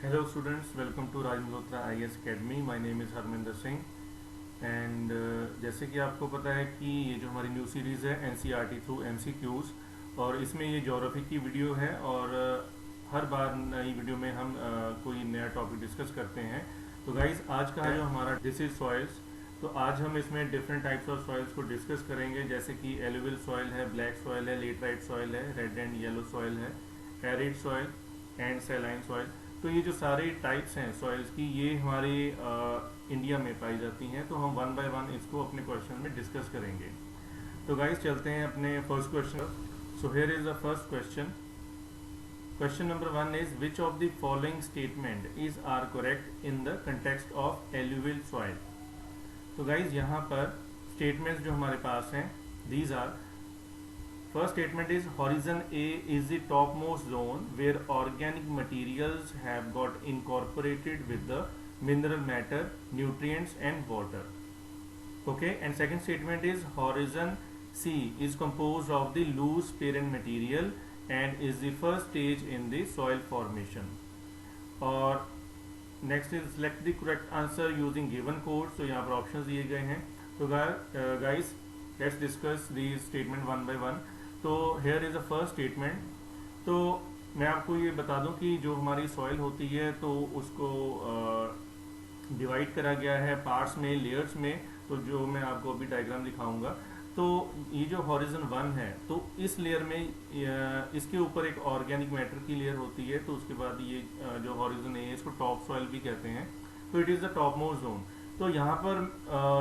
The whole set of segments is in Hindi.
Hello students, welcome to Raj Malhotra IAS Academy. My name is Harminder Singh and जैसे कि आपको पता है कि ये जो हमारी न्यू सीरीज़ है NCERT थ्रू MCQs और इसमें ये ज्योग्राफी की वीडियो है और हर बार नई वीडियो में हम कोई नया टॉपिक डिस्कस करते हैं। तो गाइज आज का जो हमारा दिस इज सॉइल्स, तो आज हम इसमें डिफरेंट टाइप्स ऑफ सॉइल्स को डिस्कस करेंगे, जैसे कि एलुवियल सॉइल है, ब्लैक सॉइल है, लेटराइट सॉइल है, रेड एंड येलो सॉइल है, arid soil and saline soil. तो ये जो सारे टाइप्स हैं सॉइल्स की, ये हमारे इंडिया में पाई जाती हैं। तो हम वन बाय वन इसको अपने क्वेश्चन में डिस्कस करेंगे। तो गाइस चलते हैं अपने first question. So here is the first question. Question number 1 is which of the following statement is are correct in the context of alluvial soil. तो गाइज यहाँ पर स्टेटमेंट्स जो हमारे पास हैं, these are first statement is horizon A is the topmost zone where organic materials have got incorporated with the mineral matter, nutrients and water. Okay, and second statement is horizon C is composed of the loose parent material and is the first stage in the soil formation. और next is select the correct answer using given code. तो यहाँ पर options दिए गए हैं। तो guys let's discuss these statement one by one. तो here is a first statement. तो मैं आपको ये बता दूं कि जो हमारी सॉइल होती है तो उसको डिवाइड करा गया है पार्ट्स में, लेयर्स में। तो जो मैं आपको अभी डायग्राम दिखाऊंगा, तो ये जो हॉरिजन 1 है, तो इस लेयर में इसके ऊपर एक ऑर्गेनिक मैटर की लेयर होती है। तो उसके बाद ये जो हॉरिजन है इसको टॉप सॉइल भी कहते हैं। तो it is the top most zone. तो यहाँ पर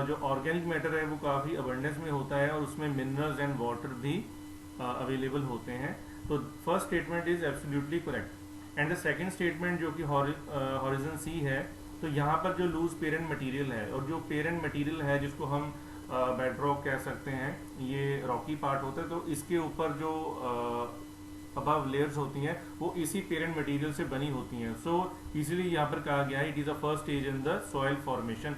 जो ऑर्गेनिक मैटर है वो काफ़ी अबंडेंस में होता है और उसमें मिनरल्स एंड वाटर भी अवेलेबल होते हैं। तो first statement is absolutely correct. And the second statement जो कि हॉरिजन सी है, तो यहाँ पर जो लूज पेरेंट मटेरियल है, और जो पेरेंट मटेरियल है जिसको हम बेडरॉक कह सकते हैं, ये रॉकी पार्ट होता है। तो इसके ऊपर जो अबव लेयर्स होती हैं वो इसी पेरेंट मटेरियल से बनी होती हैं। सो इसीलिए यहाँ पर कहा गया है it is a first stage in the soil formation.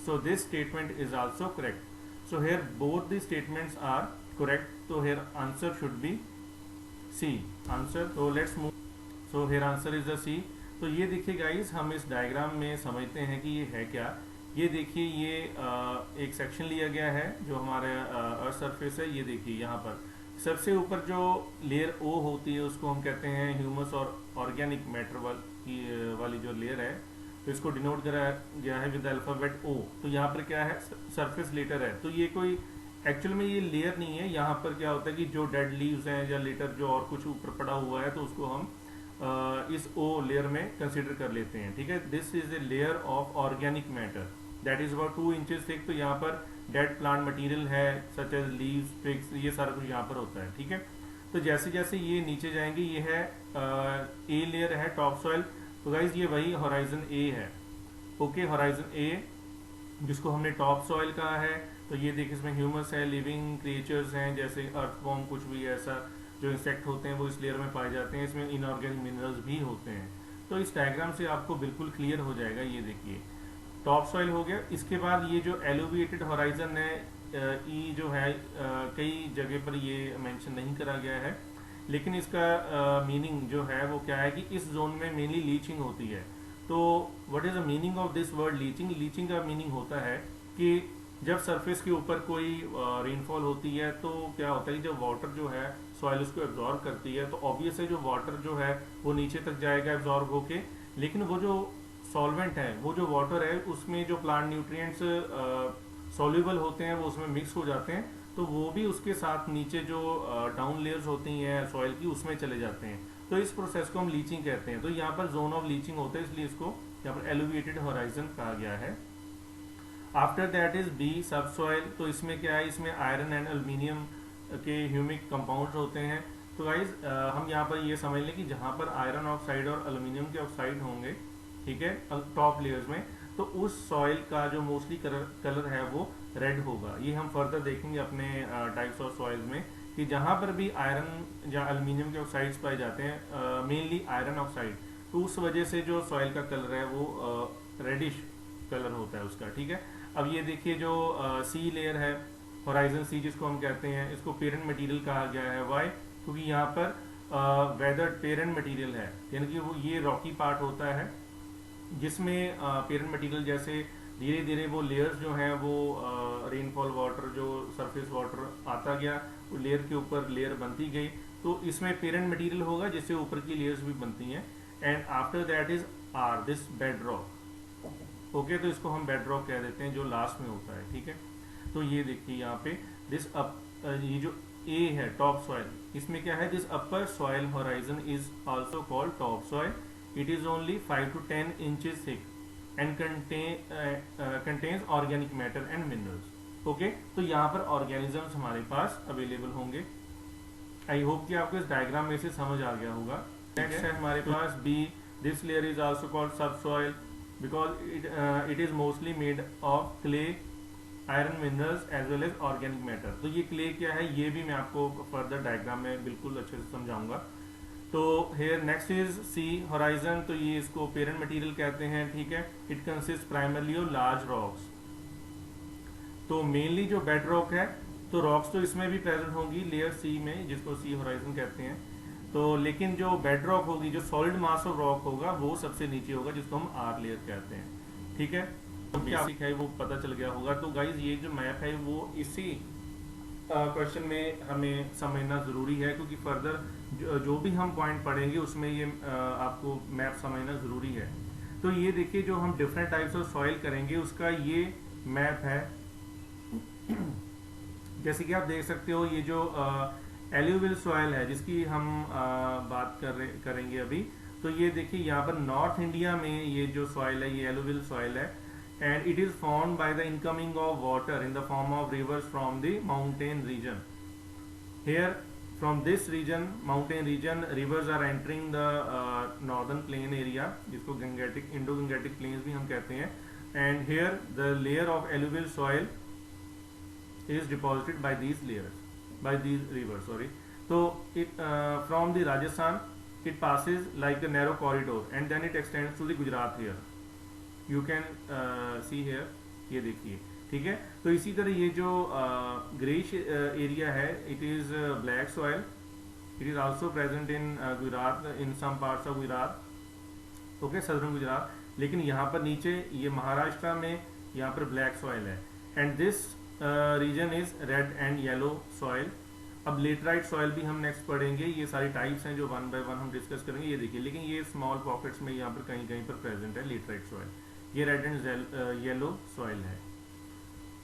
So this statement is also correct. So here both the statements are correct. So here answer should be C answer. So let's move. So here answer is the C. तो ये देखिए गाइस, हम इस डायग्राम में समझते हैं कि ये है क्या। ये देखिए, ये एक सेक्शन लिया गया है जो हमारे अर्थ सरफेस है। ये देखिए यहाँ पर सबसे ऊपर जो लेयर O होती है उसको हम कहते हैं ह्यूमस और ऑर्गेनिक मैटर वाली जो लेयर है, तो इसको डिनोट करा गया है विद अल्फाबेट O। तो यहाँ पर क्या है, सरफेस लेटर है। तो ये कोई एक्चुअल में ये लेयर नहीं है। यहाँ पर क्या होता है कि जो डेड लीव्स हैं या लेटर जो और कुछ ऊपर पड़ा हुआ है, तो उसको हम इस ओ लेयर में कंसिडर कर लेते हैं। ठीक है, this is a layer of organic matter that is about 2 inches thick. तो यहाँ पर डेड प्लांट मटेरियल है सच एज लीव्स, ट्विग्स, ये सारा कुछ यहाँ पर होता है। ठीक है, तो जैसे जैसे ये नीचे जाएंगे, ये है ए लेयर है, टॉप सॉइल। तो गाइज ये वही हॉराइजन ए है। ओके, हॉराइजन ए जिसको हमने टॉप सॉइल कहा है। तो ये देखिए, इसमें ह्यूमस है, लिविंग क्रिएचर्स हैं, जैसे अर्थवॉर्म, कुछ भी ऐसा जो इंसेक्ट होते हैं वो इस लेयर में पाए जाते हैं। इसमें इनऑर्गेनिक मिनरल्स भी होते हैं। तो इस डायग्राम से आपको बिल्कुल क्लियर हो जाएगा। ये देखिए टॉप सॉइल हो गया। इसके बाद ये जो एलोविएटेड हॉराइजन है, ई जो है, कई जगह पर ये मेंशन नहीं करा गया है, लेकिन इसका मीनिंग जो है वो क्या है कि इस जोन में मेनली लीचिंग होती है। तो what is the meaning of this word leaching? Leaching का मीनिंग होता है कि जब सरफेस के ऊपर कोई रेनफॉल होती है, तो क्या होता है कि जब वाटर जो है सॉइल उसको एब्जॉर्ब करती है, तो ऑब्वियस है जो वाटर जो है वो नीचे तक जाएगा एब्जॉर्ब होके, लेकिन वो जो सॉल्वेंट है, वो जो वाटर है, उसमें जो प्लांट न्यूट्रिएंट्स सॉल्युबल होते हैं वो उसमें मिक्स हो जाते हैं। तो वो भी उसके साथ नीचे जो डाउन लेयर्स होती हैं सॉइल की, उसमें चले जाते हैं। तो इस प्रोसेस को हम लीचिंग कहते हैं। तो यहाँ पर जोन ऑफ लीचिंग होता है, इसलिए इसको यहाँ पर एलोविएटेड हॉराइजन कहा गया है। आफ्टर दैट इज बी सब सॉइल। तो इसमें क्या है, इसमें आयरन एंड एल्यूमिनियम के ह्यूमिक कंपाउंड्स होते हैं। तो गाइज हम यहाँ पर ये समझ लें कि जहाँ पर आयरन ऑक्साइड और एल्यूमिनियम के ऑक्साइड होंगे, ठीक है, टॉप लेयर्स में, तो उस सॉइल का जो मोस्टली कलर है वो रेड होगा। ये हम फर्दर देखेंगे अपने टाइप्स ऑफ सॉइल्स में कि जहाँ पर भी आयरन या एल्यूमिनियम के ऑक्साइड्स पाए जाते हैं, मेनली आयरन ऑक्साइड, तो उस वजह से जो सॉइल का कलर है वो रेडिश कलर होता है उसका। ठीक है, अब ये देखिए जो सी लेयर है, होराइजन सी जिसको हम कहते हैं, इसको पेरेंट मटेरियल कहा गया है। वाई? क्योंकि यहाँ पर वेदर्ड पेरेंट मटेरियल है, यानी कि वो ये रॉकी पार्ट होता है जिसमें पेरेंट मटेरियल जैसे धीरे धीरे वो लेयर्स जो हैं वो रेनफॉल वाटर जो सरफेस वाटर आता गया, वो लेयर के ऊपर लेयर बनती गई, तो इसमें पेरेंट मटेरियल होगा जिससे ऊपर की लेयर्स भी बनती हैं। And after that is are this bed rock. Okay, तो इसको हम बेड रॉक कह देते हैं जो लास्ट में होता है। ठीक है, तो ये देखिए यहाँ पे दिस अप, ये जो ए है टॉप सॉइल, इसमें क्या है, this upper soil horizon is also called top soil. It is only 5 to 10 inches thick and contains organic matter and minerals। Okay, तो यहाँ पर ऑर्गेनिजम्स हमारे पास अवेलेबल होंगे। आई होप कि आपको इस डायग्राम में से समझ आ गया होगा। नेक्स्ट है हमारे पास B, this layer is also called sub soil because it is mostly made of clay, iron, minerals as well as organic matter. तो ये क्ले क्या है ये भी मैं आपको फर्दर डायग्राम में बिल्कुल अच्छे से समझाऊंगा। तो here next is C horizon, तो ये इसको पेरेंट मटेरियल कहते हैं। ठीक है, it consist primarily of large rocks. तो मेनली जो बेड रॉक है, तो रॉक्स तो इसमें भी प्रेजेंट होंगी लेयर सी में, जिसको सी होराइजन कहते हैं। तो लेकिन जो बेड रॉक होगी, जो सॉलिड मास ऑफ रॉक होगा, वो सबसे नीचे होगा, जिसको हम आर लेयर कहते हैं। ठीक है, तो बेसिक है वो पता चल गया होगा। तो गाइज ये जो मैप है वो इसी क्वेश्चन में हमें समझना ज़रूरी है, क्योंकि फर्दर जो भी हम पॉइंट पढ़ेंगे उसमें ये आपको मैप समझना ज़रूरी है। तो ये देखिए जो हम डिफरेंट टाइप्स ऑफ सॉइल करेंगे उसका ये मैप है। जैसे कि आप देख सकते हो ये जो एल्यूवियल सॉइल है जिसकी हम बात करेंगे अभी, तो ये देखिए यहाँ पर नॉर्थ इंडिया में ये जो सॉइल है ये एल्यूवियल सॉइल है। And it is formed by the incoming of water in the form of rivers from the mountain region. Here, from this region, mountain region, rivers are entering the northern plain area, जिसको Gangetic, Indo-Gangetic plains भी हम कहते हैं. And here, the layer of alluvial soil is deposited by these layers, by these rivers. Sorry. So, it from the Rajasthan, it passes like a narrow corridor, and then it extends to the Gujarat here. You can see here, ये देखिए। ठीक है, तो इसी तरह ये जो ग्रेइश एरिया है, it is black soil, it is also present in Gujarat, in some parts of Gujarat, okay, southern Gujarat. लेकिन यहाँ पर नीचे ये महाराष्ट्र में यहाँ पर ब्लैक सॉइल है। And this region is red and yellow soil. अब लेटराइट सॉइल भी हम नेक्स्ट पढ़ेंगे, ये सारी टाइप्स हैं जो वन बाय वन हम डिस्कस करेंगे। ये देखिए, लेकिन ये स्मॉल पॉकेट्स में यहाँ पर कहीं कहीं पर प्रेजेंट है लेटराइट सॉइल। ये रेड एंड येलो सॉइल है।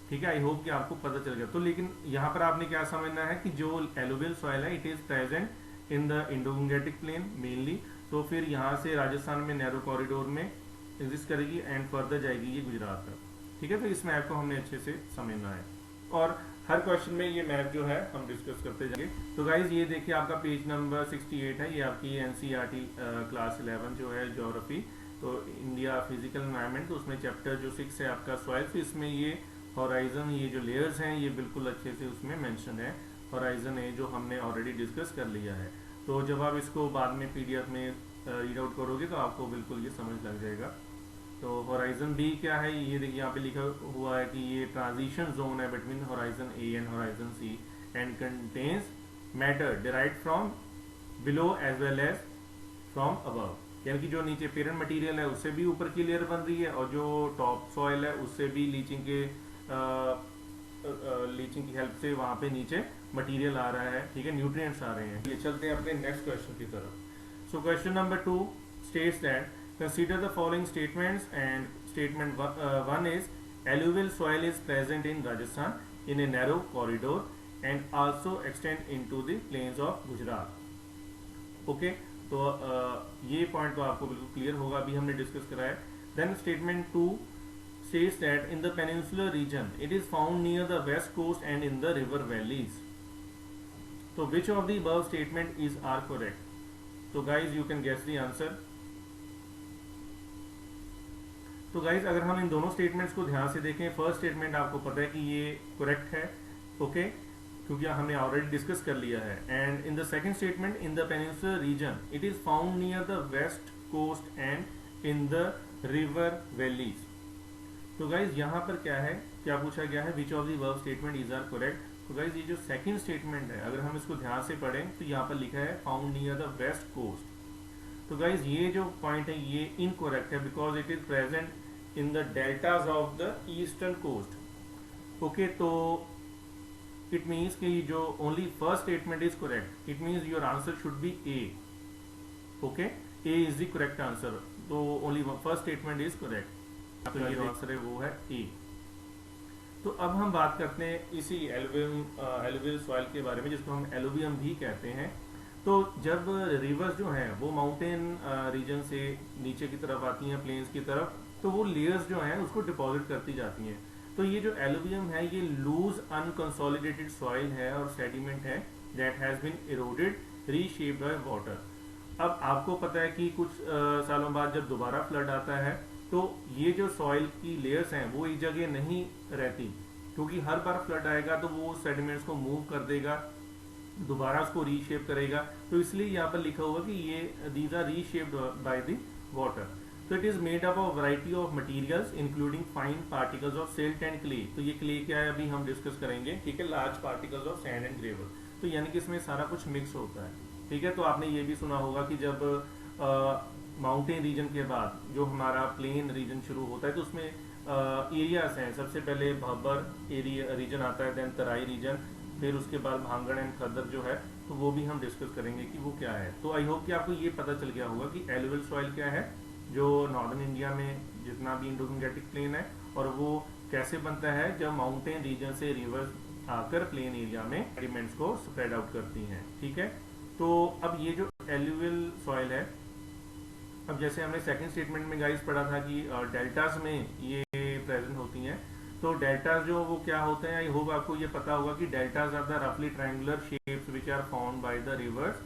ठीक है, आई होप कि आपको पता चल गया। तो लेकिन यहाँ पर आपने क्या समझना है कि जो एलुवियल सॉइल है it is present in the Indo Gangetic plain mainly. तो फिर यहाँ से राजस्थान में नैरो कॉरिडोर में एग्जिस्ट करेगी एंड फर्दर जाएगी ये गुजरात तक। ठीक है, तो इस मैप को हमने अच्छे से समझना है और हर क्वेश्चन में ये मैप जो है हम डिस्कस करते जाएंगे। तो गाइज ये देखिए आपका पेज नंबर 68 है, ये आपकी एनसीईआरटी क्लास 11 जो है ज्योग्राफी, तो इंडिया फिजिकल एनवायरनमेंट, तो उसमें चैप्टर जो 6 है आपका सॉइल। तो इसमें ये होराइजन, ये जो लेयर्स हैं ये बिल्कुल अच्छे से उसमें मेंशन है। होराइजन है जो हमने ऑलरेडी डिस्कस कर लिया है। तो जब आप इसको बाद में पीडीएफ में रीड आउट करोगे तो आपको बिल्कुल ये समझ लग जाएगा। तो होराइजन बी क्या है, ये देखिए यहाँ पे लिखा हुआ है कि ये ट्रांजिशन जोन है between horizon A and horizon C and contains matter derived from below as well as from above. यानी कि जो नीचे पेरेंट मटेरियल है उससे भी ऊपर की लेयर बन रही है और जो टॉप सॉइल है उससे भी लीचिंग की हेल्प से वहां पे नीचे मटेरियल आ रहा है। ठीक है, न्यूट्रिएंट्स आ रहे हैं। ये चलते हैं अपने नेक्स्ट क्वेश्चन की तरफ। So question number 2 states that consider the following statements and statement 1 is alluvial soil is present in Rajasthan in a narrow corridor and also extend into the plains of Gujarat. Okay, तो ये पॉइंट तो आपको बिल्कुल क्लियर होगा, अभी हमने डिस्कस करा है। Then statement 2 states that in the peninsular region it is found near the west coast and in the river valleys. So which of the above statement are correct? So guys you can guess the answer. तो गाइज अगर हम इन दोनों स्टेटमेंट्स को ध्यान से देखें, फर्स्ट स्टेटमेंट आपको पता है कि ये करेक्ट है, ओके, क्योंकि हमने ऑलरेडी डिस्कस कर लिया है। And in the second statement in the peninsular region it is found near the west coast and in the river valleys. तो गाइज यहाँ पर क्या है, क्या पूछा गया है, which of the verb statement is are correct. तो गाइज ये जो सेकंड स्टेटमेंट है, अगर हम इसको ध्यान से पढ़ें तो यहाँ पर लिखा है found near the west coast. तो गाइज ये जो पॉइंट है ये इनकोरेक्ट है, because it is present in the deltas of the eastern coast. Okay, तो इट मीन्स कि जो only first statement is correct, it means your answer should be A. Okay, A is the correct answer, तो only first statement is correct, तो ये आंसर है वो है ए। तो अब हम बात करते हैं इसी एलुवियल सॉइल के बारे में, जिसको हम एलुवियम भी कहते हैं। तो जब रिवर्स जो हैं वो माउंटेन रीजन से नीचे की तरफ आती हैं, प्लेन्स की तरफ, तो वो लेयर्स जो हैं उसको डिपॉजिट करती जाती हैं। तो ये जो एलुवियम है ये लूज अनकंसोलिडेटेड सॉइल है और सेडिमेंट है that has been eroded reshaped by water. अब आपको पता है कि कुछ सालों बाद जब दोबारा फ्लड आता है तो ये जो सॉइल की लेयर्स हैं वो एक जगह नहीं रहती, क्योंकि हर बार फ्लड आएगा तो वो सेडिमेंट्स को मूव कर देगा, दोबारा उसको रीशेप करेगा। तो इसलिए यहाँ पर लिखा हुआ कि ये these are reshaped by the water. तो it is made up of variety of materials including fine particles of silt and clay. तो ये क्ले क्या है अभी हम डिस्कस करेंगे, ठीक है, large particles of sand and gravel. तो यानी कि इसमें सारा कुछ मिक्स होता है, ठीक है। तो आपने ये भी सुना होगा कि जब माउंटेन रीजन के बाद जो हमारा प्लेन रीजन शुरू होता है तो उसमें एरियाज हैं। सबसे पहले भब्बर एरिया रीजन आता है, देन तराई रीजन, फिर उसके बाद भांगड़ एंड खदर जो है, तो वो भी हम डिस्कस करेंगे कि वो क्या है। तो आई होप कि आपको ये पता चल गया होगा कि एलुवियल सॉइल क्या है, जो नॉर्दर्न इंडिया में जितना भी इंडो-गैंजेटिक प्लेन है, और वो कैसे बनता है जब माउंटेन रीजन से रिवर्स आकर प्लेन एरिया में सेडिमेंट्स को स्प्रेड आउट करती हैं, ठीक है। तो अब ये जो एलुवियल सॉइल है, अब जैसे हमने सेकंड स्टेटमेंट में गाइस पढ़ा था कि डेल्टास में ये प्रेजेंट होती हैं। तो डेल्टास जो वो क्या होते हैं, आई होप आपको ये पता होगा कि डेल्टास आर द रफली triangular shapes which are found by the rivers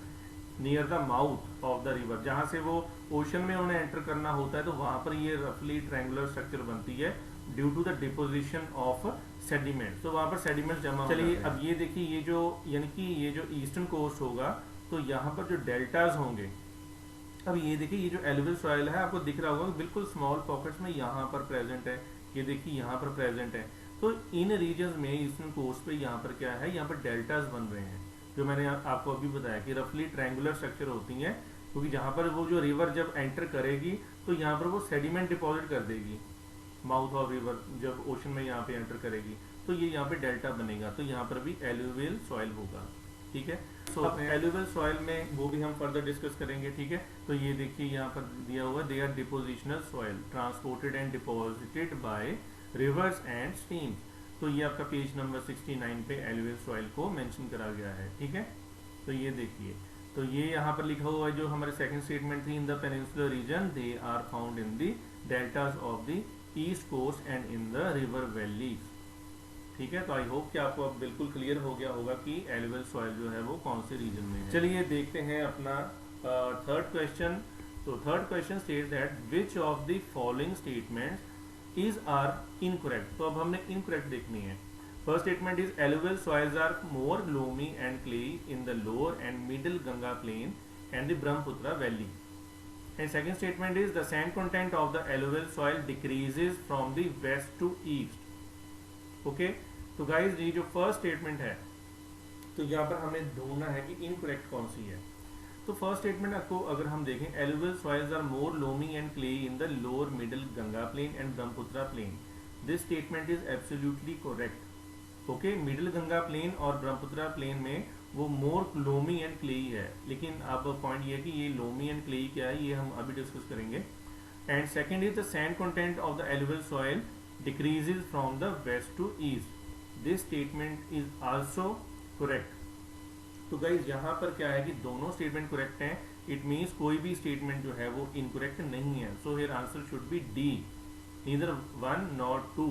near the mouth of the river. जहाँ से वो ओशन में उन्हें एंटर करना होता है तो वहां पर ये रफली ट्रायंगुलर स्ट्रक्चर बनती है due to the deposition of sediment. तो वहां पर सेडिमेंट जमा। चलिए अब ये देखिए, ये जो यानी कि ये जो ईस्टर्न कोस्ट होगा तो यहाँ पर जो डेल्टाज होंगे, अब ये देखिए ये जो एलुवियल सॉइल है आपको दिख रहा होगा बिल्कुल स्मॉल पॉकेट्स में यहाँ पर प्रेजेंट है, ये देखिए यहाँ पर प्रेजेंट है। तो इन रीजन्स में ईस्टर्न कोस्ट पे यहाँ पर क्या है, यहाँ पर डेल्टाज बन रहे हैं, जो मैंने आपको अभी बताया कि रफली ट्रायंगुलर स्ट्रक्चर होती हैं, क्योंकि जहाँ पर वो जो रिवर जब एंटर करेगी तो यहाँ पर वो सेडिमेंट डिपॉजिट कर देगी, माउथ ऑफ रिवर जब ओशन में यहाँ पे एंटर करेगी तो ये यहाँ पे डेल्टा बनेगा, तो यहाँ पर भी एलुवियल सॉइल होगा, ठीक है। सो एलुवियल सॉइल में वो भी हम फर्दर डिस्कस करेंगे, ठीक है। तो ये देखिए यहाँ पर दिया हुआ, they are depositional soil transported and deposited by rivers and streams. तो ये आपका पेज नंबर 69 पे एलुवियल सॉइल को मेंशन करा गया है, ठीक है। तो ये देखिए, तो ये यहाँ पर लिखा हुआ है जो हमारे सेकंड स्टेटमेंट थी, in the peninsular region they are found in the deltas of the east coast and in the river valleys, ठीक है। तो आई होप कि आपको अब बिल्कुल क्लियर हो गया होगा कि एलुवियल सॉइल जो है वो कौन से रीजन में है। चलिए देखते हैं अपना थर्ड क्वेश्चन। तो third question states that which of the following statements is are incorrect. तो अब हमने इनकरेक्ट देखनी है। First statement is alluvial soils are more loamy and clay in the lower and middle Ganga plain and the Brahmaputra valley. And second statement is the sand content of the alluvial soil decreases from the west to east. Okay, तो गाइज ये जो फर्स्ट स्टेटमेंट है तो यहाँ पर हमें ढूंढना है कि इनकरेक्ट कौन सी है। तो फर्स्ट स्टेटमेंट आपको अगर हम देखें, alluvial soils are more loamy and clay in the lower middle Ganga plain and Brahmaputra plain. This statement is absolutely correct. Okay, middle Ganga plain और ब्रह्मपुत्र प्लेन में वो मोर लोमी एंड क्लेई है, लेकिन अब पॉइंट ये है कि ये लोमी एंड क्लेई क्या है ये हम अभी डिस्कस करेंगे। And second is the sand content of the alluvial soil decreases from the west to east. This statement is also correct. तो गाइज यहाँ पर क्या है कि दोनों स्टेटमेंट करेक्ट हैं, इट मीन्स कोई भी स्टेटमेंट जो है वो इनकरेक्ट नहीं है। So here answer should be D, neither 1 not 2।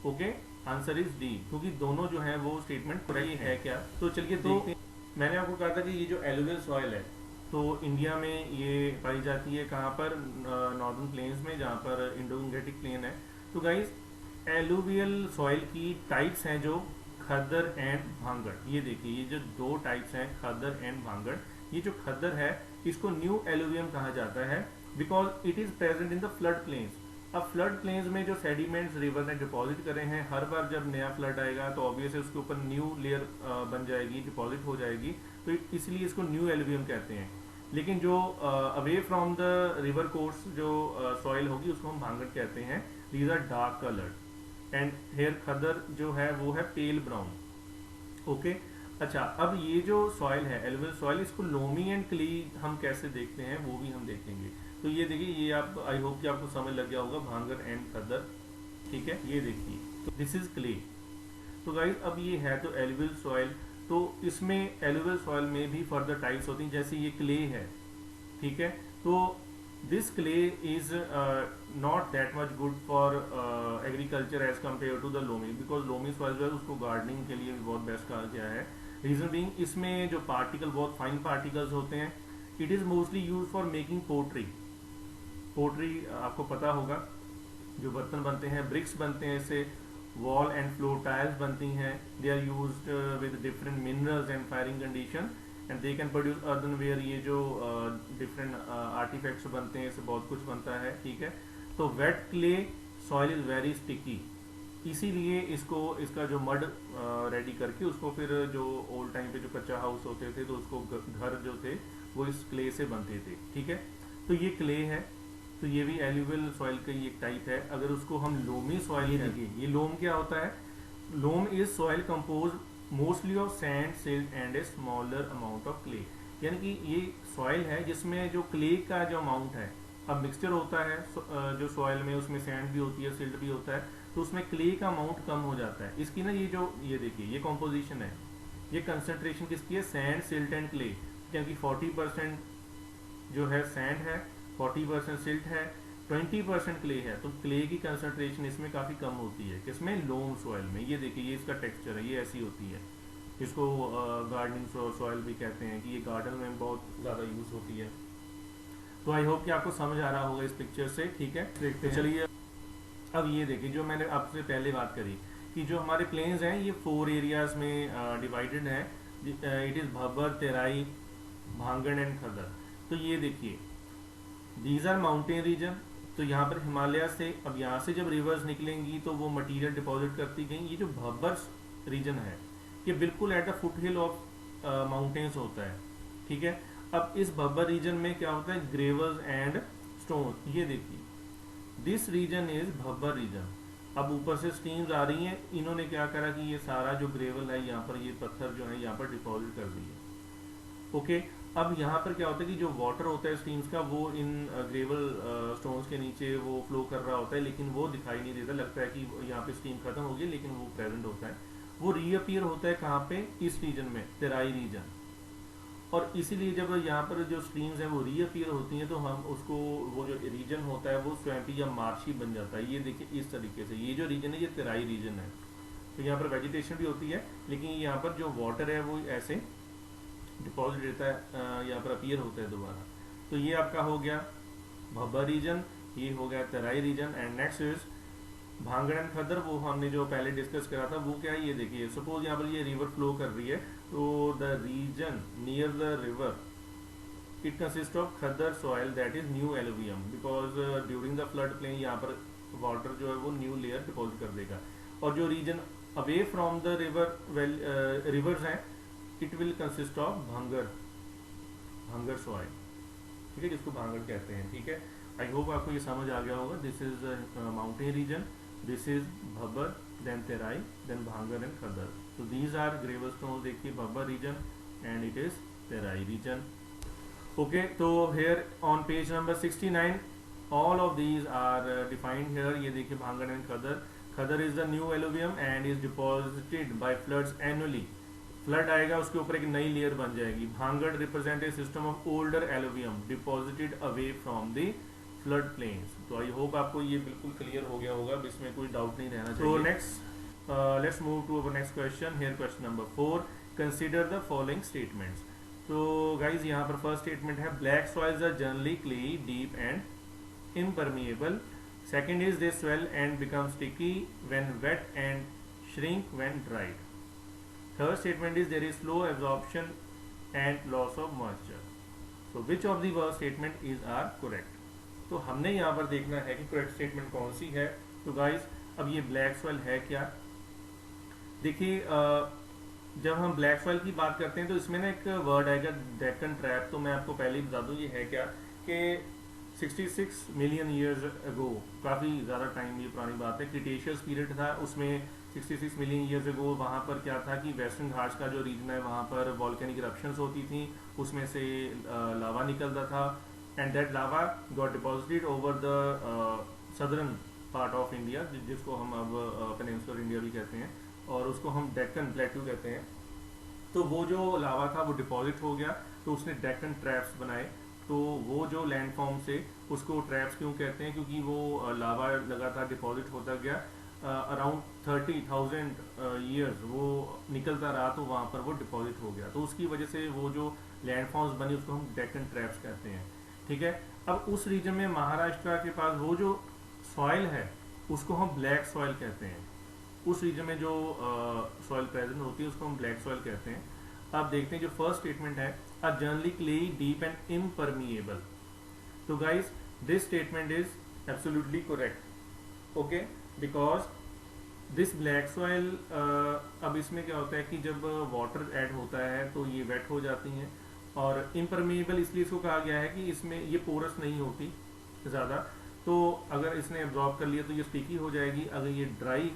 Okay, answer is D, क्योंकि दोनों जो है वो स्टेटमेंट करेक्ट है क्या। तो चलिए, तो मैंने आपको कहा था कि ये जो एलुवियल सॉइल है तो इंडिया में ये पाई जाती है कहाँ पर, नॉर्दर्न प्लेन्स में, जहाँ पर इंडो-गैंजेटिक प्लेन है। तो गाइज एलुवियल सॉइल की टाइप्स हैं जो खद्दर एंड भांगड़। ये देखिए ये जो दो टाइप्स हैं खद्दर एंड भांगड़। ये जो खद्दर है इसको न्यू एलुवियम कहा जाता है because it is present in the flood plains. अब फ्लड प्लेन्स में जो सेडिमेंट्स रिवर ने डिपॉजिट करे हैं, हर बार जब नया फ्लड आएगा तो ऑब्वियसली उसके ऊपर न्यू लेयर बन जाएगी, डिपॉजिट हो जाएगी, तो इसलिए इसको न्यू एलुवियम कहते हैं। लेकिन जो away from the river course जो सॉइल होगी उसको हम भांगड़ कहते हैं। These are dark coloured and here khadar जो है वो है पेल ब्राउन। ओके, अच्छा, अब ये जो सॉइल है एलुवियल सॉइल, इसको लोमी एंड क्ली हम कैसे देखते हैं वो भी हम देखेंगे। तो ये देखिए, ये आप, आई होप कि आपको समझ लग गया होगा भांगर एंड खदर, ठीक है। ये देखिए, तो दिस इज क्ले। तो गाइस अब ये है तो एलुवियल सॉइल, तो इसमें एलुवियल सॉइल में भी फर्दर टाइप्स होती हैं, जैसे ये क्ले है, ठीक है। तो this clay is not that much good for agriculture as compare to the loamy, because loamy soil जो है उसको गार्डनिंग के लिए भी बहुत बेस्ट कहा गया है। रीजन बीइंग, इसमें जो पार्टिकल, बहुत फाइन पार्टिकल्स होते हैं। It is mostly use for making pottery. Pottery आपको पता होगा, जो बर्तन बनते हैं, ब्रिक्स बनते हैं, इससे वॉल एंड फ्लोर टाइल्स बनती हैं। They are used with different minerals and firing condition and they can produce earthenware. ये जो डिफरेंट आर्टिफैक्ट्स बनते हैं, इससे बहुत कुछ बनता है, ठीक है। तो wait clay soil is very sticky, इसीलिए इसको, इसका जो मड रेडी करके उसको फिर जो ओल्ड टाइम पे जो कच्चा हाउस होते थे तो उसको घर जो थे वो इस क्ले से बनते थे, ठीक है। तो ये क्ले है, तो ये भी एल्यूवियल सॉइल का ही एक टाइप है। अगर उसको हम लोमी सॉइल, देखिए ये लोम क्या होता है। Loam is soil compose mostly of sand, silt and a smaller amount of clay, यानी कि ये सॉइल है जिसमें जो क्ले का जो अमाउंट है, अब मिक्सचर होता है जो सॉइल में, उसमें सैंड भी होती है, सिल्ट भी होता है, तो उसमें क्ले का अमाउंट कम हो जाता है। इसकी ना ये देखिए, ये कॉम्पोजिशन है, ये कंसंट्रेशन किसकी है, सैंड, सिल्ट एंड क्ले, क्योंकि 40% जो है सैंड है, 40% सिल्ट है, 20% क्ले है। तो क्ले की कंसंट्रेशन इसमें काफ़ी कम होती है, किसमें, लोम सॉइल में। ये देखिए, ये इसका टेक्सचर है, ये ऐसी होती है। इसको गार्डनिंग सॉइल भी कहते हैं, कि ये गार्डन में बहुत ज़्यादा यूज़ होती है। तो आई होप कि आपको समझ आ रहा होगा इस पिक्चर से, ठीक है। देखते हैं, चलिए अब ये देखिए, जो मैंने आपसे पहले बात करी कि जो हमारे प्लेन्स हैं ये 4 एरियाज में डिवाइडेड है। It is bhabar, terai, bhangar and khadar. तो ये देखिए, दीज आर माउंटेन रीजन। तो यहाँ पर हिमालय से, अब यहाँ से जब रिवर्स निकलेंगी तो वो मटेरियल डिपॉजिट करती गई। ये जो भब्बर रीजन है ये बिल्कुल at the foot hill of mountains होता है, ठीक है। अब इस भब्बर रीजन में क्या होता है, ग्रेवल्स एंड स्टोन। ये देखिए, दिस रीजन इज भब्बर रीजन। अब ऊपर से स्ट्रीम्स आ रही हैं, इन्होंने क्या करा कि ये सारा जो ग्रेवल है यहाँ पर, ये पत्थर जो है यहाँ पर डिपॉजिट कर दिए। ओके, अब यहाँ पर क्या होता है कि जो वाटर होता है स्ट्रीम्स का, वो इन ग्रेवल स्टोन्स के नीचे वो फ्लो कर रहा होता है, लेकिन वो दिखाई नहीं देता। लगता है कि यहाँ पे स्ट्रीम खत्म हो गई, लेकिन वो प्रेजेंट होता है। वो रीअपीयर होता है कहाँ पे, इस रीजन में, तेराई रीजन। और इसीलिए जब यहाँ पर जो स्ट्रीम्स हैं वो रीअपीयर होती हैं, तो हम उसको, वो जो रीजन होता है वो स्वैम्पी या मार्शी बन जाता है। ये देखिए इस तरीके से, ये जो रीजन है ये तेराई रीजन है। तो यहाँ पर वेजिटेशन भी होती है, लेकिन यहाँ पर जो वाटर है वो ऐसे डिपॉजिट रहता है, यहाँ पर अपीयर होता है दोबारा। तो ये आपका हो गया भब्बर रीजन, ये हो गया terai region. And next is bhangar and khadar. वो हमने जो पहले डिस्कस करा था वो क्या है, ये देखिए, सपोज यहाँ पर ये रिवर फ्लो कर रही है, तो the region near the river, it consist of khadar soil that is new alluvium, because during the flood plain यहाँ पर वाटर जो है वो न्यू लेयर डिपॉजिट कर देगा। और जो region away from the river rivers हैं, it will consist of bhangar soil, ठीक है, जिसको भांगड़ कहते हैं, ठीक है। आई होप आपको ये समझ आ गया होगा। This is mountain region, this is bhabar, then terai, then bhangar and khadar. तो दीज आर ग्रेवल स्टोन्स, देखिए bhabar region and it is terai region. Okay, तो here on page number 69 all of these are defined here. ये देखिए bhangar and khadar. Khadar is the new alluvium and is deposited by floods annually. Flood आएगा उसके ऊपर एक नई लेयर बन जाएगी। Bhangar represent a system of older alluvium deposited away from the flood plains. तो आई होप आपको ये बिल्कुल क्लियर हो गया होगा, अब इसमें कोई डाउट नहीं रहना चाहिए। तो next let's move to our next question. Here question number 4, consider the following statements. तो गाइज यहाँ पर फर्स्ट स्टेटमेंट है, black soils are generally clayey, deep and impermeable. Second is they swell and become sticky when wet and shrink when dried. Third statement is there is slow absorption and loss of moisture. So which of the above statement is are correct? तो हमने यहाँ पर देखना है कि करेक्ट स्टेटमेंट कौन सी है। तो गाइस अब ये ब्लैक सॉइल है क्या। देखिए जब हम ब्लैक सॉइल की बात करते हैं तो इसमें ना एक वर्ड आएगा डेक्कन ट्रैप। तो मैं आपको पहले ही बता दूं ये है क्या कि 66 मिलियन ईयर्स अगो, काफ़ी ज़्यादा टाइम, ये पुरानी बात है, क्रिटेशियस पीरियड था, उसमें 66 मिलियन ईयर्स अगो वहाँ पर क्या था कि वेस्टर्न घाट्स का जो रीजन है वहाँ पर वॉल्केनिक इरप्शंस होती थी, उसमें से लावा निकलता था and that lava got deposited over the southern part of India, जिसको हम अब पेनिनसुलर इंडिया भी कहते हैं और उसको हम डेक्कन प्लेट्यू कहते हैं। तो वो जो लावा था वो डिपॉजिट हो गया, तो उसने डेक्कन ट्रैप्स बनाए। तो वो जो लैंडफॉर्म से उसको ट्रैप्स क्यों कहते हैं, क्योंकि वो लावा लगातार डिपॉजिट होता गया, अराउंड 30,000 ईयर्स वो निकलता रहा, तो वहाँ पर वो डिपॉजिट हो गया। तो उसकी वजह से वो जो लैंडफॉर्म्स बनी उसको हम डेक्कन ट्रैप्स कहते हैं। ठीक है, अब उस रीजन में महाराष्ट्र के पास वो जो सॉइल है उसको हम ब्लैक सॉइल कहते हैं। उस रीजन में जो सॉइल प्रेजेंट होती है उसको हम ब्लैक सॉइल कहते हैं। अब देखते हैं जो फर्स्ट स्टेटमेंट है, uh generally clayey deep and impermeable. तो guys this statement is absolutely correct, okay, because this black soil, अब इसमें क्या होता है कि जब वाटर ऐड होता है तो ये वेट हो जाती हैं, और इम्परमिएबल इसलिए इसको कहा गया है कि इसमें ये पोरस नहीं होती ज़्यादा, तो अगर इसने एब्जॉर्ब कर लिया तो ये स्टिकी हो जाएगी। अगर ये ड्राई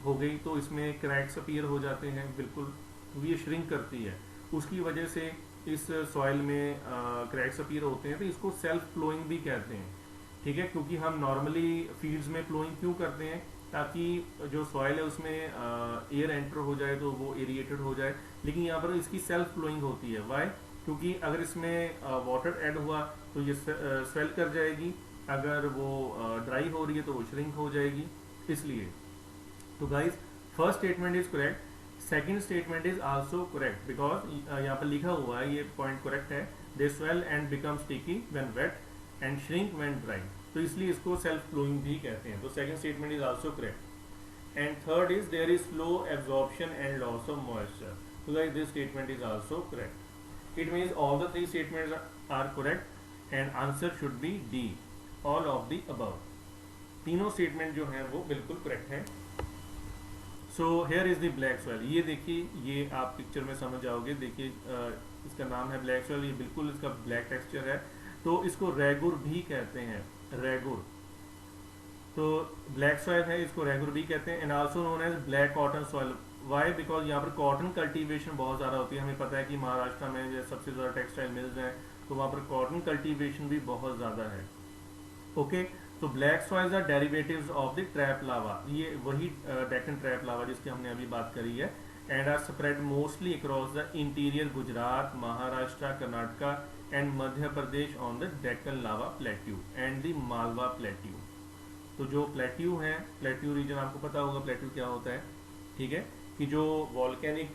हो गई तो इसमें क्रैक्स अपीयर हो जाते हैं, बिल्कुल, क्योंकि ये श्रिंक करती है, उसकी वजह से इस सॉइल में क्रैक्स अपीयर होते हैं। तो इसको सेल्फ फ्लोइंग भी कहते हैं। ठीक है, क्योंकि हम नॉर्मली फील्ड्स में फ्लोइंग क्यों करते हैं, ताकि जो सॉइल है उसमें एयर एंटर हो जाए तो वो एरिएटेड हो जाए, लेकिन यहाँ पर इसकी सेल्फ फ्लोइंग होती है। वाई? क्योंकि अगर इसमें वाटर ऐड हुआ तो ये स्वेल कर जाएगी, अगर वो ड्राई हो रही है तो वो श्रिंक हो जाएगी, इसलिए। तो guys first statement is correct, second statement is also correct, because यहाँ पर लिखा हुआ है, ये पॉइंट करेक्ट है, they swell and become sticky when wet and shrink when dry, तो इसलिए इसको सेल्फ फ्लोइंग भी कहते हैं। तो second statement is also correct. And third is there is slow absorption and loss of moisture. तो guys this statement is also correct. It means all the three statements are correct and answer should be D, all of the above. तीनों स्टेटमेंट जो हैं वो बिल्कुल करेक्ट हैं। So here is the black soil. ये देखिए, ये आप पिक्चर में समझ जाओगे। देखिए इसका नाम है ब्लैक सॉइल, ये बिल्कुल इसका ब्लैक टेक्सचर है, तो इसको रेगुर भी कहते हैं, रेगुर। तो ब्लैक सॉइल है, इसको रेगुर भी कहते हैं, and also known as black cotton soil. Why? Because यहाँ पर कॉटन कल्टीवेशन बहुत ज़्यादा होती है। हमें पता है कि महाराष्ट्र में सबसे ज़्यादा टेक्सटाइल मिल्स हैं, तो वहाँ पर कॉटन कल्टीवेशन भी बहुत ज़्यादा है। ओके, तो black soils are derivatives of the trap lava. ये वही डेक्कन ट्रैप लावा जिसकी हमने अभी बात करी है, and are spread mostly across the interior Gujarat, Maharashtra, Karnataka and Madhya Pradesh on the Deccan lava plateau and the Malwa plateau. तो जो प्लेट्यू है, प्लेट्यू रीजन आपको पता होगा प्लेट्यू क्या होता है, ठीक है, कि जो वॉल्केनिक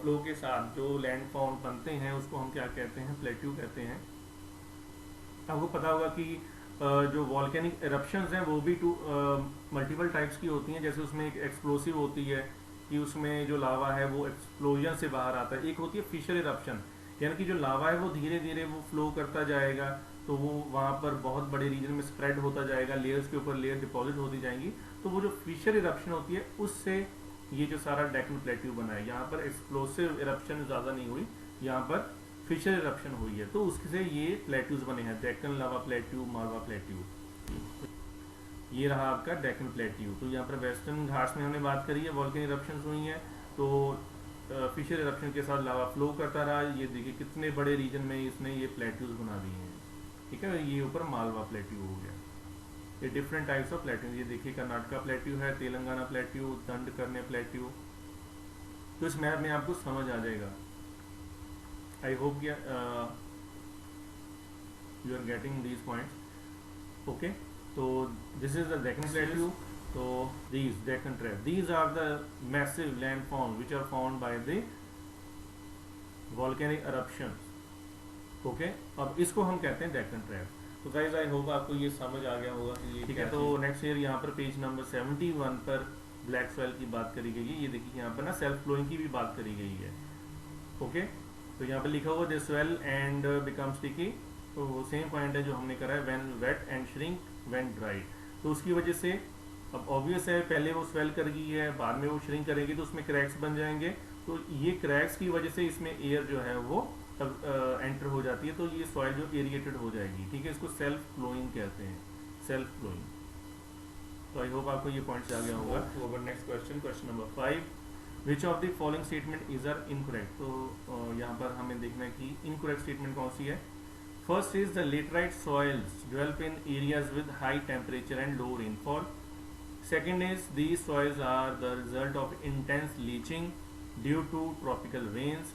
फ्लो के साथ जो लैंडफॉर्म बनते हैं उसको हम क्या कहते हैं, प्लेट्यू कहते हैं। आपको पता होगा कि जो वॉल्केनिक एरप्शंस हैं वो भी मल्टीपल टाइप्स की होती हैं। जैसे उसमें एक एक्सप्लोसिव होती है कि उसमें जो लावा है वो एक्सप्लोजन से बाहर आता है। एक होती है फिशर एरप्शन, यानी कि जो लावा है वो धीरे धीरे वो फ्लो करता जाएगा, तो वो वहाँ पर बहुत बड़े रीजन में स्प्रेड होता जाएगा, लेयर्स के ऊपर लेयर डिपॉजिट होती जाएंगी। तो वो जो फिशर एरप्शन होती है उससे ये जो सारा डेक्कन प्लेट्यू बना है। यहाँ पर एक्सप्लोसिव एरप्शन ज़्यादा नहीं हुई, यहाँ पर फिशर एरप्शन हुई है, तो उससे ये प्लेट्यूज बने हैं, Deccan lava plateau, Malwa plateau. ये रहा आपका डेक्कन प्लेट्यू। तो यहाँ पर वेस्टर्न घाट्स में हमने बात करी है, वॉल्केनिक एरप्शंस हुई हैं, तो फिशर एरप्शन के साथ लावा फ्लो करता रहा। ये देखिए कितने बड़े रीजन में इसने ये प्लेट्यूज बना दिए हैं, ठीक है। ये ऊपर मालवा प्लेट्यू हो गया। ये डिफरेंट टाइप्स ऑफ प्लेट्यू, ये देखिए कर्नाटका प्लेट्यू है, तेलंगाना प्लेट्यू, दंडकर्ण्य प्लेट्यू। तो इस मैप में आपको समझ आ जाएगा। I hope you are getting these points. Okay, so this is the Deccan Plateau. So these Deccan Trap, these are the massive landforms which are formed by the volcanic eruptions. Okay, अब इसको हम कहते हैं Deccan Trap. तो guys I hope आपको ये समझ आ गया होगा कि ये ठीक है। तो नेक्स्ट ईयर यहाँ पर पेज नंबर 71 पर ब्लैक सॉइल की बात करी गई है। ये देखिए यहाँ पर ना सेल्फ फ्लोइंग की भी बात करी गई है। ओके, तो यहाँ पे लिखा हुआ they swell and become sticky तो सेम पॉइंट है जो हमने करा है, when wet and shrink when dried. तो उसकी वजह से अब ऑब्वियस है, पहले वो स्वेल कर गई है, बाद में वो श्रिंक करेगी तो उसमें क्रैक्स बन जाएंगे। तो ये क्रैक्स की वजह से इसमें एयर जो है वो एंटर हो जाती है, तो ये सॉइल जो एरिएटेड हो जाएगी। ठीक है, इसको सेल्फ फ्लोइंग कहते हैं, सेल्फ फ्लोइंग। तो आई होप आपको ये पॉइंट्स आ गया होगा। तो over next question, question number 5, which of the following statement is are incorrect. तो यहाँ पर हमें देखना है कि इनकरेक्ट स्टेटमेंट कौन सी है। First is the laterite soils develop in areas with high temperature and low rainfall. Second is these soils are the result of intense leaching due to tropical rains.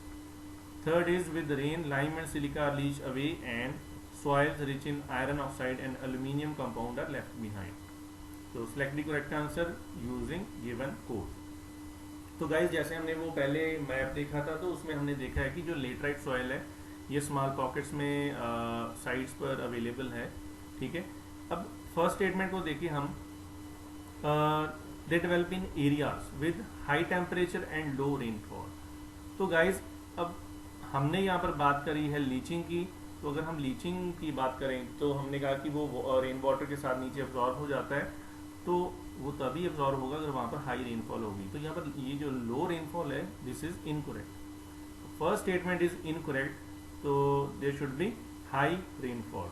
Third is with rain, lime and silica are leached away and soils rich in iron oxide and aluminium compound are left behind. So select the correct answer using given code. तो गाइज जैसे हमने वो पहले मैप देखा था, तो उसमें हमने देखा है कि जो लेटराइट सॉइल है ये स्मॉल पॉकेट्स में साइड्स पर अवेलेबल है। ठीक है, अब फर्स्ट स्टेटमेंट को देखिए हम, they develop in areas with high temperature and low rainfall। तो गाइज अब हमने यहाँ पर बात करी है लीचिंग की। तो अगर हम लीचिंग की बात करें तो हमने कहा कि वो रेन वाटर के साथ नीचे एब्जॉर्ब हो जाता है, तो वो तभी एब्जॉर्ब होगा अगर वहाँ पर हाई रेनफॉल होगी। तो यहाँ पर ये जो लो रेनफॉल है, this is incorrect. First statement is incorrect, तो there should be high rainfall.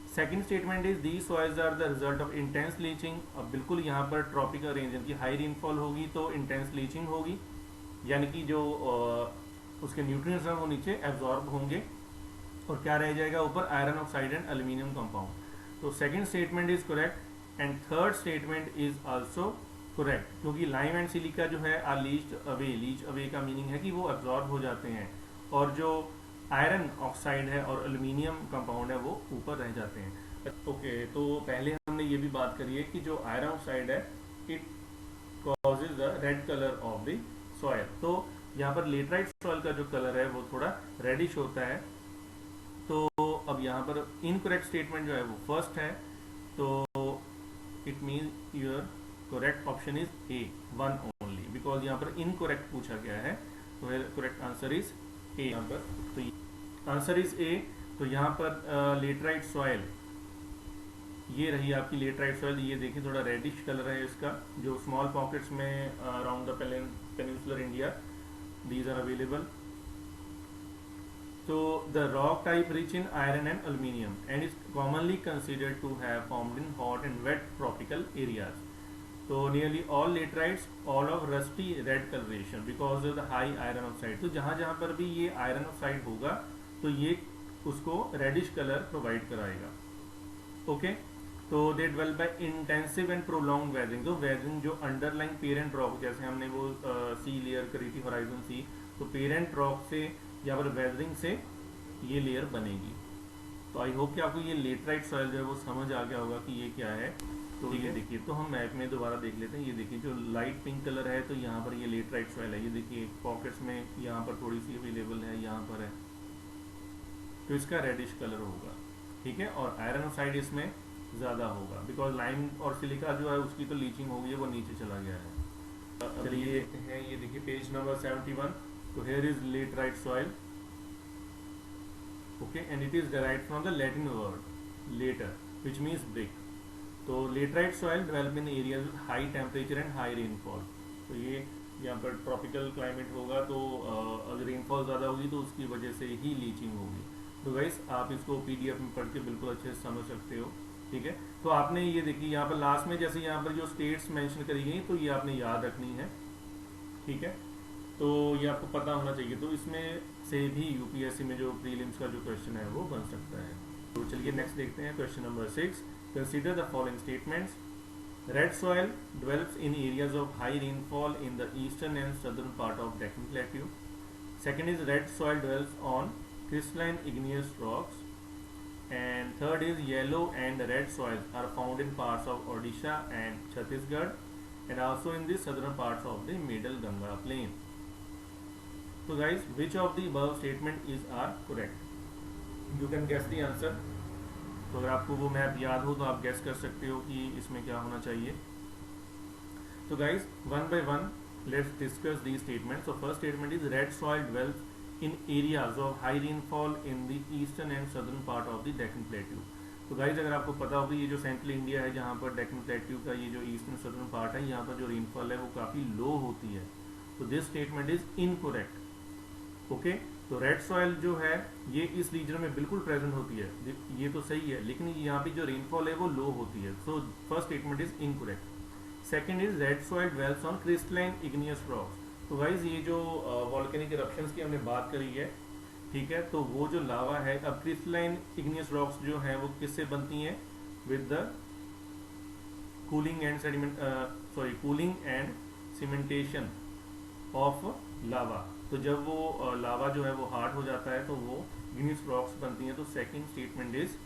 Second statement is the soils are the result of intense leaching. अब बिल्कुल यहाँ पर ट्रॉपिकल रेंज की हाई रेनफॉल होगी तो इंटेंस लीचिंग होगी, यानी कि जो उसके न्यूट्रिएंट्स हैं वो नीचे एब्जॉर्ब होंगे और क्या रह जाएगा ऊपर, iron oxide and aluminium compound. तो second statement is correct and third statement is also correct, क्योंकि लाइम एंड सिलिका जो है are leached away. Leach away का मीनिंग है कि वो एब्जॉर्ब हो जाते हैं, और जो आयरन ऑक्साइड है और एल्यूमिनियम कंपाउंड है वो ऊपर रह जाते हैं। ओके, तो पहले हमने ये भी बात करी है कि जो आयरन ऑक्साइड है it causes the red colour of the soil. तो यहाँ पर लेटराइट सॉइल का जो कलर है वो थोड़ा रेडिश होता है। तो अब यहाँ पर इनकरेक्ट स्टेटमेंट जो है वो फर्स्ट है, तो it mean your correct option is a, one only, because यहाँ पर इनकरेक्ट पूछा गया है। तो करेक्ट आंसर इज ए यहाँ पर। तो आंसर इज ए। तो यहाँ पर लेटराइट सॉइल, ये रही आपकी लेटराइट सॉइल। ये देखिए थोड़ा रेडिश कलर है इसका, जो स्मॉल पॉकेट्स में around the peninsular India these are available. तो the rock type rich in iron and aluminium and is commonly considered to have formed in hot and wet tropical areas. तो nearly all laterites all of rusty red colouration because of the high iron oxide. तो जहाँ जहाँ पर भी ये आयरन ऑक्साइड होगा तो ये उसको रेडिश कलर प्रोवाइड कराएगा। ओके, तो they develop by intensive and prolong weathering. तो वेदरिंग जो अंडरलाइंग पेरेंट रॉक, जैसे हमने वो सी लेयर करी थी होराइजन सी, तो पेरेंट रॉक से या पर वेदरिंग से ये लेयर बनेगी। तो आई होप कि आपको ये लेटराइट सॉइल जो है वो समझ आ गया होगा कि ये क्या है। तो ये देखिए, तो हम मैप में दोबारा देख लेते हैं। ये देखिए जो लाइट पिंक कलर है, तो यहाँ पर ये लेटराइट सॉइल है। ये देखिए पॉकेट्स में यहाँ पर थोड़ी सी अवेलेबल है, यहाँ पर है, तो इसका रेडिश कलर होगा। ठीक है, और आयरन ऑक्साइड इसमें ज़्यादा होगा बिकॉज लाइम और सिलिका जो है उसकी तो लीचिंग हो गई है, वो नीचे चला गया है। चलिए देखते हैं, ये देखिए पेज नंबर 71। तो here is laterite soil, okay, and it is derived from the Latin word later which means brick. तो laterite soil develop in areas with high temperature and high rainfall. तो ये यहाँ पर ट्रॉपिकल क्लाइमेट होगा, तो अगर रेनफॉल ज़्यादा होगी तो उसकी वजह से ही लीचिंग होगी। तो गाइस आप इसको पीडीएफ में पढ़ के बिल्कुल अच्छे से समझ सकते हो। ठीक है, तो आपने ये देखिए यहाँ पर लास्ट में जैसे यहाँ पर जो स्टेट्स मेंशन करी गई, तो ये आपने याद रखनी है। ठीक है, तो ये आपको पता होना चाहिए। तो इसमें से भी यूपीएससी में जो प्रीलिम्स का जो क्वेश्चन है वो बन सकता है। तो चलिए नेक्स्ट देखते हैं, question number 6। Consider the following statements. Red soil develops in areas of high rainfall in the eastern and southern part of Deccan Plateau. Second is red soil develops on crystalline igneous rocks. And third is yellow and red soils are found in parts of Odisha and Chhattisgarh and also in the southern parts of the Middle Ganga plain. So guys, which of the above statement is are correct? You can guess the answer. तो अगर आपको वो मैप याद हो तो आप गेस कर सकते हो कि इसमें क्या होना चाहिए। तो guys one by one let's discuss the statement. So first statement is red soil develops in areas of high rainfall in the eastern and southern part of the Deccan Plateau। तो गाइज अगर आपको पता होगा ये जो सेंट्रल इंडिया है जहाँ पर डेक्कन प्लेट्यू का ये जो ईस्टर्न सदर्न पार्ट है यहाँ पर जो रेनफॉल है वो काफ़ी लो होती है। तो this statement is incorrect. Okay, तो रेड सॉइल जो है ये इस रीजन में बिल्कुल प्रेजेंट होती है, ये तो सही है, लेकिन यहाँ पे जो रेनफॉल है वो लो होती है। So first statement is incorrect. Second is red soil dwells on crystalline igneous rocks. तो गाइज ये जो वॉल्केनिक इरप्शंस की हमने बात करी है, ठीक है, तो वो जो लावा है, अब क्रिस्टलाइन इग्नियस रॉक्स जो है वो किससे बनती हैं? With the cooling and sediment cooling and cementation of lava. तो जब वो लावा जो है वो हार्ड हो जाता है तो वो इग्नियस रॉक्स बनती हैं। तो second statement is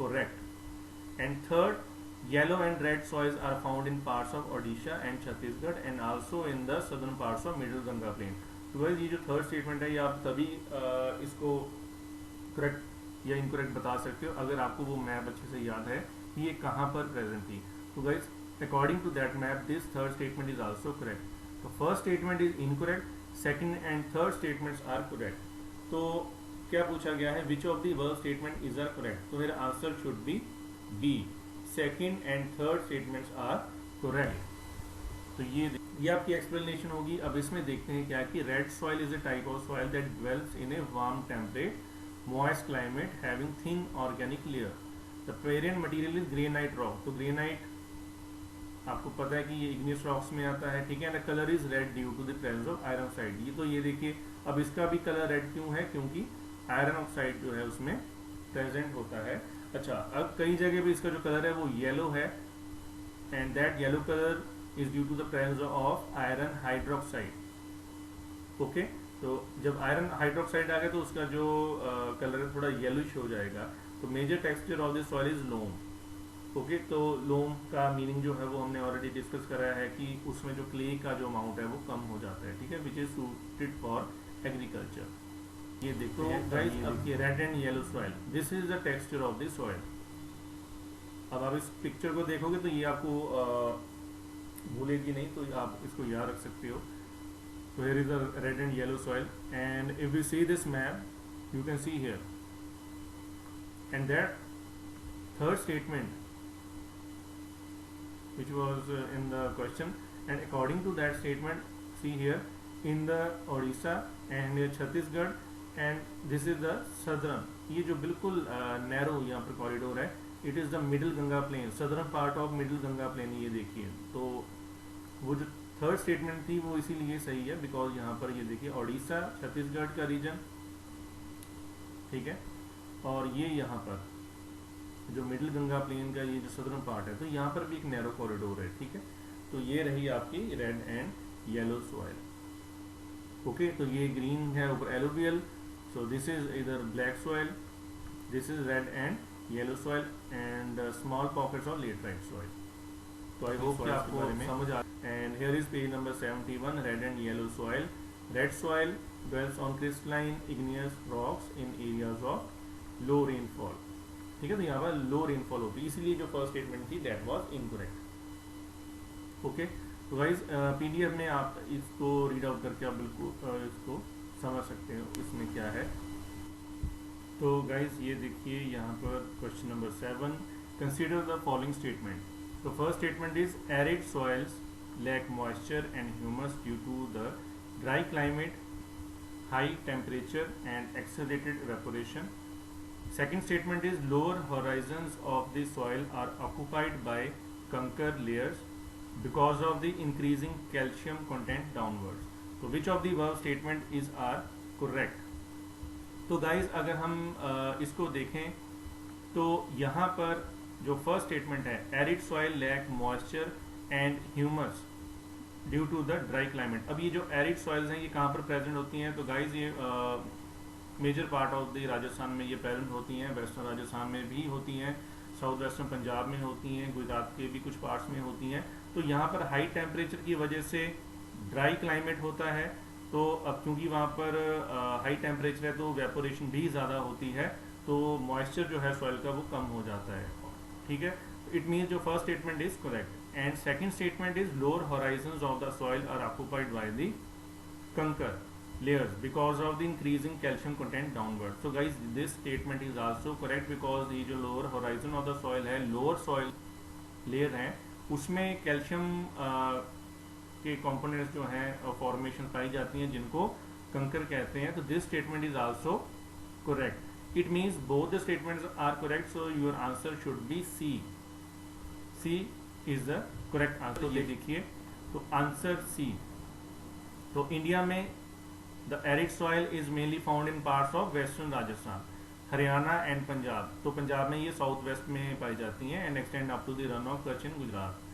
correct. And third, yellow and red soils are found in parts of Odisha and Chhattisgarh and also in the southern parts of middle Ganga plain. तो गाइस ये जो थर्ड स्टेटमेंट है ये आप तभी इसको करेक्ट या इनकरेक्ट बता सकते हो अगर आपको वो मैप अच्छे से याद है कि ये कहाँ पर प्रेजेंट थी। तो guys according to that map this third statement is also correct. तो first statement is incorrect, second and third statements are correct. तो क्या पूछा गया है? Which of the verb statement is are correct? तो मेरा answer should be B, second and third statements are correct. तो ये आपकी एक्सप्लेनेशन होगी। अब इसमें देखते हैं क्या कि red soil is a type of soil that dwells in a warm temperate moist climate having thin organic layer. The parent material is granite rock. तो ग्रेनाइट आपको पता है कि ये इग्नियस रॉक्स में आता है, ठीक है। The colour is red due to the presence of iron oxide. ये तो ये देखिए, अब इसका भी कलर रेड क्यों है? क्योंकि आयरन ऑक्साइड जो है उसमें प्रेजेंट होता है। अच्छा, अब कई जगह पे इसका जो कलर है वो येलो है and that yellow colour is due to the presence of iron hydroxide. Okay, तो जब आयरन हाइड्रोक्साइड आ गया तो उसका जो कलर है थोड़ा येलोइश हो जाएगा। तो major texture of this soil is loam. Okay, तो लोम का मीनिंग जो है वो हमने ऑलरेडी डिस्कस करा है कि उसमें जो क्ले का जो अमाउंट है वो कम हो जाता है, ठीक है, which is suited for agriculture. ये देखो गाइस, अब ये red and yellow soil, this is the texture of this soil. अब आप इस पिक्चर को देखोगे तो ये आपको भूलेगी नहीं, तो आप इसको याद रख सकते हो। So here is a red and yellow soil, and if we see this map, you can see here, and that third statement which was in the question, and according to that statement, see here in the Odisha and Chhattisgarh, and this is the southern, ये जो बिल्कुल नैरो यहाँ पर कॉरिडोर है, it is the middle Ganga plain, southern part of middle Ganga plain। ये देखिए, तो वो जो थर्ड स्टेटमेंट थी वो इसीलिए सही है बिकॉज यहाँ पर ये देखिए ओडिशा छत्तीसगढ़ का रीजन, ठीक है, और ये यहाँ पर जो मिडिल गंगा प्लेन का ये जो सदर्न पार्ट है, तो यहाँ पर भी एक नैरो कॉरिडोर है, ठीक है। तो ये रही आपकी red and yellow soil. Okay, तो ये ग्रीन है ऊपर एलोवियल, सो दिस इज इधर black soil, this is red and yellow soil and small pockets of laterite soil. तो आई होप कि आपको समझ आ। And here is page number 71, red and yellow soil. Red soil dwells on crystalline igneous rocks in areas of low rainfall, ठीक है। तो यहाँ पर लो रेनफॉल होती है, इसीलिए जो फर्स्ट स्टेटमेंट थी दैट वाज इनकरेक्ट। ओके, तो गाइज पीडीएफ में आप इसको रीड आउट करके आप बिल्कुल इसको समझ सकते हो इसमें क्या है। तो गाइज ये देखिए यहाँ पर question number 7, consider the following statement. तो first statement is arid soils lack moisture and humus due to the dry climate, high temperature and accelerated evaporation. Second statement is lower horizons of the soil are occupied by conker layers because of the increasing calcium content downwards. So which of the above statement is are correct? तो guys अगर हम इसको देखें तो यहाँ पर जो फर्स्ट स्टेटमेंट है, arid soil lack moisture and humus due to the dry climate. अब ये जो एरिड सॉइल्स हैं ये कहाँ पर प्रेजेंट होती हैं? तो गाइज ये major part of the Rajasthan में ये प्रेजेंट होती हैं, वेस्टर्न राजस्थान में भी होती हैं, साउथ वेस्टर्न पंजाब में होती हैं, गुजरात के भी कुछ पार्ट्स में होती हैं। तो यहाँ पर हाई टेम्परेचर की वजह से ड्राई क्लाइमेट होता है, तो अब क्योंकि वहाँ पर हाई टेम्परेचर है तो वेपोरेशन भी ज़्यादा होती है, तो मॉइस्चर जो है सॉइल का वो कम हो जाता है, ठीक है। इट मीन्स जो first statement is correct. And second statement is lower horizons of the soil are occupied by the conker. layers because of the increasing calcium content downward. So guys, this statement is also correct because ये जो lower horizon of the soil है, lower soil layer है, उसमें कैल्शियम के कंपोनेंट्स जो हैं फॉर्मेशन पाई जाती हैं जिनको कंकर कहते हैं. तो this statement is also correct. It means both the statements are correct. So your answer should be C. C is the correct answer. ये देखिए, तो आंसर सी. तो इंडिया में the arid soil is mainly found in parts of western Rajasthan, Haryana and Punjab. तो पंजाब में ये साउथ वेस्ट में पाई जाती हैं and extend up to the Rann of Kutch in Gujarat.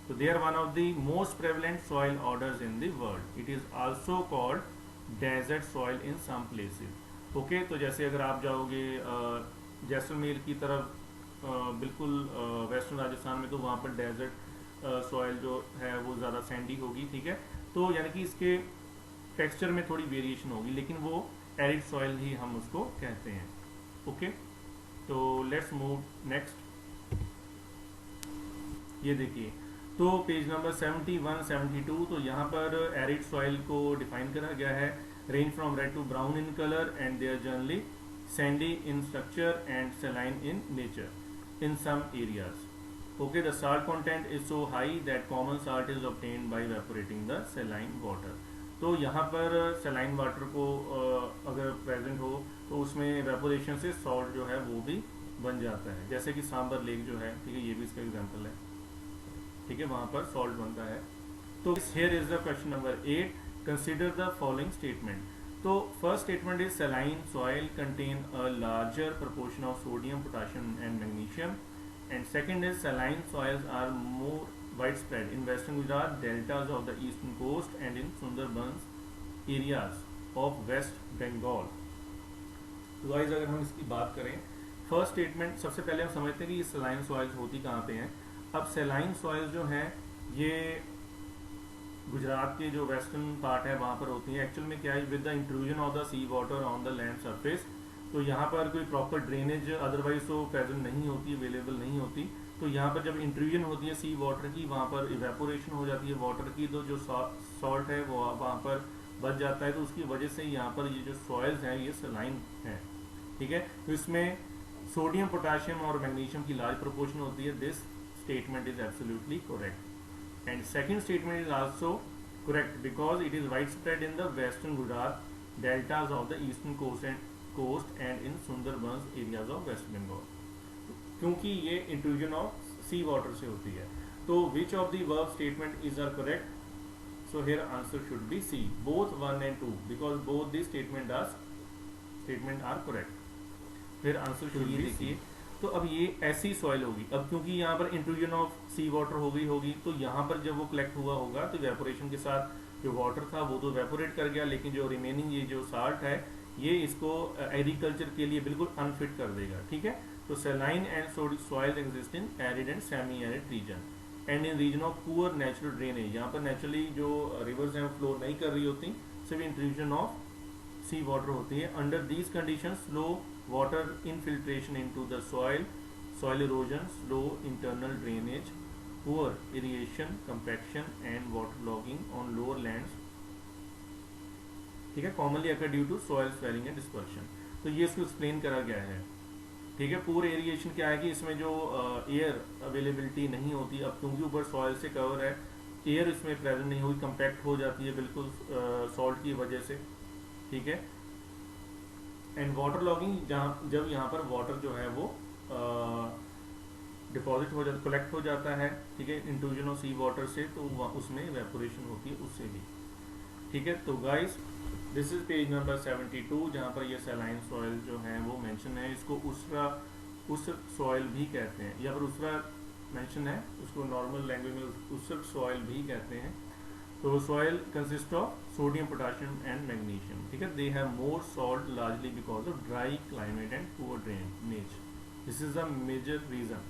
So they are one of the most prevalent soil orders in the world. It is also called desert soil in some places. Okay, तो जैसे अगर आप जाओगे जैसलमेर की तरफ बिल्कुल वेस्टर्न राजस्थान में, तो वहाँ पर डेजर्ट सॉइल जो है वो ज़्यादा सैंडी होगी. ठीक है, तो यानी कि इसके टेक्सचर में थोड़ी वेरिएशन होगी, लेकिन वो एरिड सॉइल ही हम उसको कहते हैं. ओके, तो लेट्स मूव नेक्स्ट. ये देखिए, तो पेज नंबर 71, 72. तो यहाँ पर एरिड सॉइल को डिफाइन करा गया है. Range from red to brown in colour and they are generally sandy in structure and saline in nature in some areas. Okay, the salt content is so high that common salt is obtained by evaporating the saline water. तो यहाँ पर सलाइन वाटर को अगर प्रेजेंट हो तो उसमें इवेपोरेशन से सॉल्ट जो है वो भी बन जाता है. जैसे कि सांबर लेक जो है, ठीक है, ये भी इसका एग्जाम्पल है. ठीक है, वहाँ पर सॉल्ट बनता है. तो here is the question number 8. Consider the following statement. तो first statement is saline soil contain a larger proportion of sodium, potassium and magnesium. And second is saline soils are more wide spread in western Gujarat, deltas of the eastern coast and in Sundarbans areas of West Bengal. तो गाइस, अगर हम इसकी बात करें, फर्स्ट स्टेटमेंट सबसे पहले हम समझते हैं कि ये सलाइन सॉइल्स होती कहाँ पे हैं. अब सलाइन सॉइल जो हैं ये गुजरात के जो वेस्टर्न पार्ट है वहाँ पर होती हैं. एक्चुअल में क्या है, with the intrusion of the sea water on the land surface. तो यहाँ पर कोई प्रॉपर ड्रेनेज अदरवाइज तो प्रेजेंट नहीं होती, अवेलेबल नहीं होती. तो यहाँ पर जब इंट्रूजन होती है सी वाटर की, वहाँ पर इवेपोरेशन हो जाती है वाटर की, तो जो सॉल्ट है वो वहाँ पर बच जाता है. तो उसकी वजह से यहाँ पर ये जो सॉइल्स हैं ये सलाइन हैं. ठीक है, तो इसमें सोडियम, पोटाशियम और मैग्नीशियम की लार्ज प्रोपोर्शन होती है. This statement is absolutely correct. And second statement is also correct because it is widespread in the western Gujarat, deltas of the eastern coast and in Sundarbans areas of West Bengal. क्योंकि ये intrusion of sea water से होती है. तो which of the verb statement is correct? So here answer should be C, both 1 and 2, because both these statement are correct. Here answer should be C. तो अब ये ऐसी सॉइल होगी. अब क्योंकि यहाँ पर इंट्रूजन ऑफ सी वाटर हो गई होगी, तो यहाँ पर जब वो कलेक्ट हुआ होगा तो वेपोरेशन के साथ जो वाटर था वो तो वेपोरेट कर गया, लेकिन जो रिमेनिंग ये जो साल्ट है ये इसको एग्रीकल्चर के लिए बिल्कुल अनफिट कर देगा. ठीक है, तो saline and soil exist in arid and semi arid region and in region of poor natural drainage. यहाँ पर नेचुरली जो रिवर्स हैं फ्लो नहीं कर रही होती, सिर्फ इंट्रूजन ऑफ सी वाटर होती है. Under these condition slow water infiltration into the soil erosion, slow internal drainage, poor irrigation, compaction and waterlogging on lower lands. ठीक है, commonly occur due to soil swelling and dispersion. तो ये इसको एक्सप्लेन करा गया है. ठीक है, पूर एरिएशन क्या है कि इसमें जो एयर अवेलेबिलिटी नहीं होती. अब क्योंकि ऊपर सॉइल से कवर है, एयर इसमें प्रेजेंट नहीं होगी, कंपैक्ट हो जाती है बिल्कुल सॉल्ट की वजह से. ठीक है, एंड वाटर लॉगिंग, जहाँ जब यहाँ पर वाटर जो है वो डिपॉजिट हो जाता, कलेक्ट हो जाता है. ठीक है, इंट्रूजन ऑफ सी वाटर से, तो उसमें इवेपोरेशन होती है उससे भी. ठीक है, तो guys this is page number 72 जहाँ पर ये सलाइन सॉइल जो है वो मेंशन है. इसको उस सॉइल भी कहते हैं, या फिर उसरा मेंशन है, उसको नॉर्मल लैंग्वेज में उसर सॉइल भी कहते हैं. तो soil consist of sodium, potassium and magnesium. ठीक है, they have more salt largely because of dry climate and poor drainage. This is the major reason.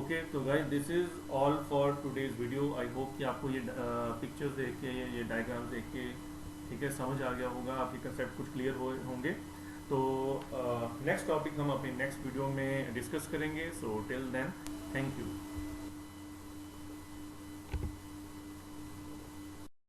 Okay, तो guys this is all for today's video. I hope कि आपको ये पिक्चर्स देख के, ये डायग्राम्स देख के, ठीक है, समझ आ गया होगा, आपके कंसेप्ट कुछ क्लियर होंगे. तो नेक्स्ट टॉपिक हम अपने नेक्स्ट वीडियो में डिस्कस करेंगे. So till then, thank you.